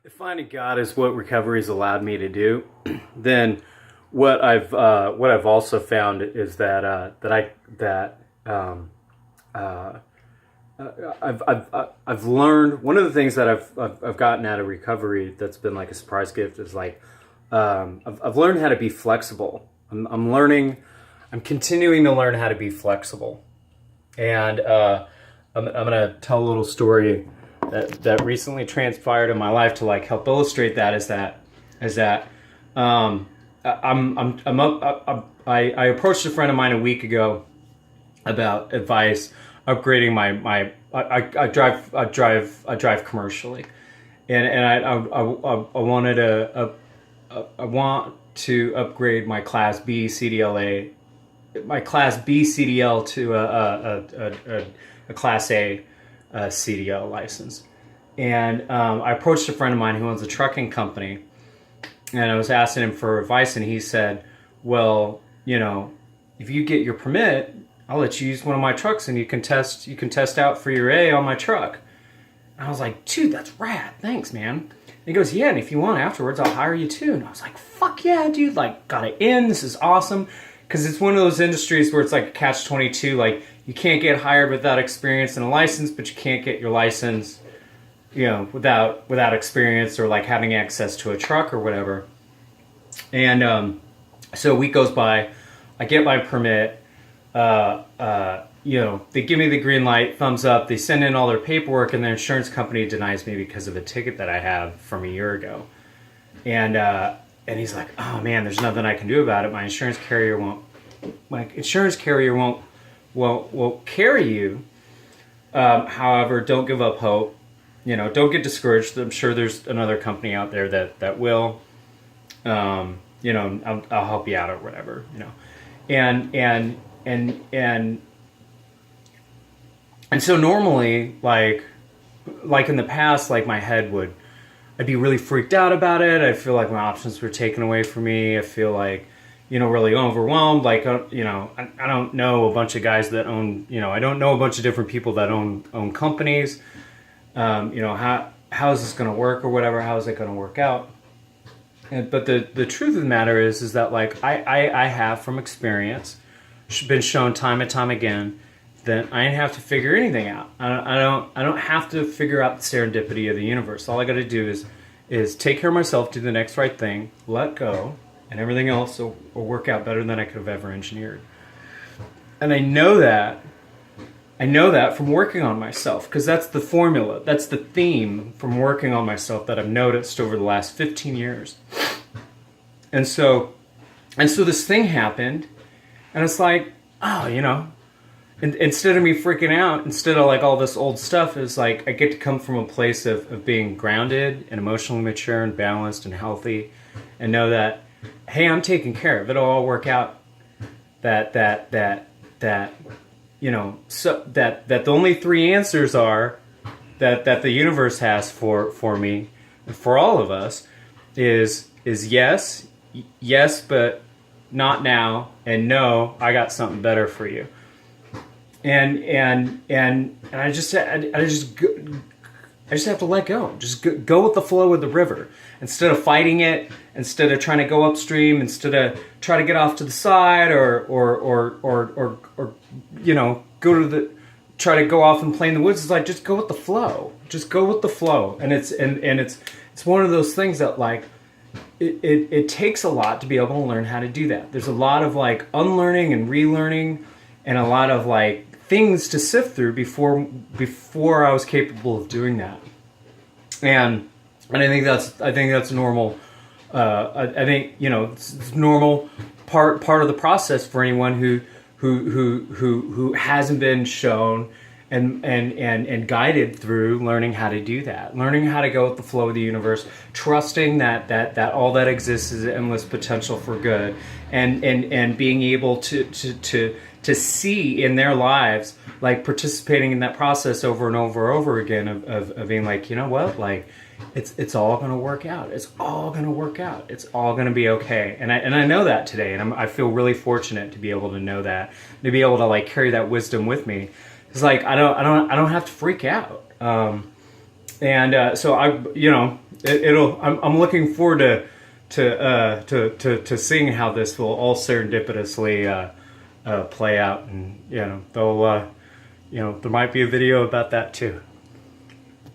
If finding God is what recovery's allowed me to do, then what I've also found is that uh, I've learned one of the things that I've gotten out of recovery that's been like a surprise gift is like I've learned how to be flexible. I'm continuing to learn how to be flexible, and I'm gonna tell a little story that recently transpired in my life to like help illustrate that. I approached a friend of mine a week ago about advice upgrading my I drive commercially, and I want to upgrade my Class B CDLA to a Class A CDL license. And I approached a friend of mine who owns a trucking company, and I was asking him for advice, and he said, well, if you get your permit, I'll let you use one of my trucks and you can test out for your A on my truck. And I was like, dude, that's rad. Thanks, man. And he goes, yeah, and if you want afterwards, I'll hire you too. And I was like, fuck yeah, dude. Like, got it in. This is awesome. Because it's one of those industries where it's like a catch-22. Like, you can't get hired without experience and a license, but you can't get your license, without experience or like having access to a truck or whatever. And so a week goes by, I get my permit. They give me the green light, thumbs up. They send in all their paperwork, and their insurance company denies me because of a ticket that I have from a year ago. And he's like, "Oh man, there's nothing I can do about it. My insurance carrier won't carry you. However, don't give up hope. Don't get discouraged. I'm sure there's another company out there that will. I'll help you out or whatever. And so normally, like in the past, like I'd be really freaked out about it. I feel like my options were taken away from me. I feel like, really overwhelmed. Like, I don't know a bunch of guys that own, I don't know a bunch of different people that own companies. How is this going to work or whatever? How is it going to work out? But the truth of the matter is that like I have from experience been shown time and time again that I didn't have to figure anything out. I don't have to figure out the serendipity of the universe. All I got to do is take care of myself, do the next right thing, let go, and everything else will work out better than I could have ever engineered. And I know that from working on myself, because that's the formula, that's the theme from working on myself that I've noticed over the last 15 years. And so this thing happened, and it's like, instead of me freaking out, instead of like all this old stuff, is like I get to come from a place of being grounded and emotionally mature and balanced and healthy, and know that, hey, I'm taken care of. It'll all work out. So that the only three answers are that the universe has for me and for all of us is yes, but not now, and no, I got something better for you. And I just have to let go. Just go with the flow of the river. Instead of fighting it, instead of trying to go upstream, instead of try to get off to the side or try to go off and play in the woods. It's like, just go with the flow. Just go with the flow. And it's one of those things that like it takes a lot to be able to learn how to do that. There's a lot of like unlearning and relearning, and a lot of like things to sift through before I was capable of doing that. And I think that's normal. I think it's normal part of the process for anyone who hasn't been shown and guided through learning how to do that, learning how to go with the flow of the universe, trusting that all that exists is endless potential for good, and being able to see in their lives, like participating in that process over and over again of being like, what, like it's all going to work out. It's all going to work out. It's all going to be okay. And I know that today, and I feel really fortunate to be able to know that, to be able to like carry that wisdom with me. It's like I don't have to freak out. So I I'm looking forward to seeing how this will all serendipitously play out, and they'll there might be a video about that too.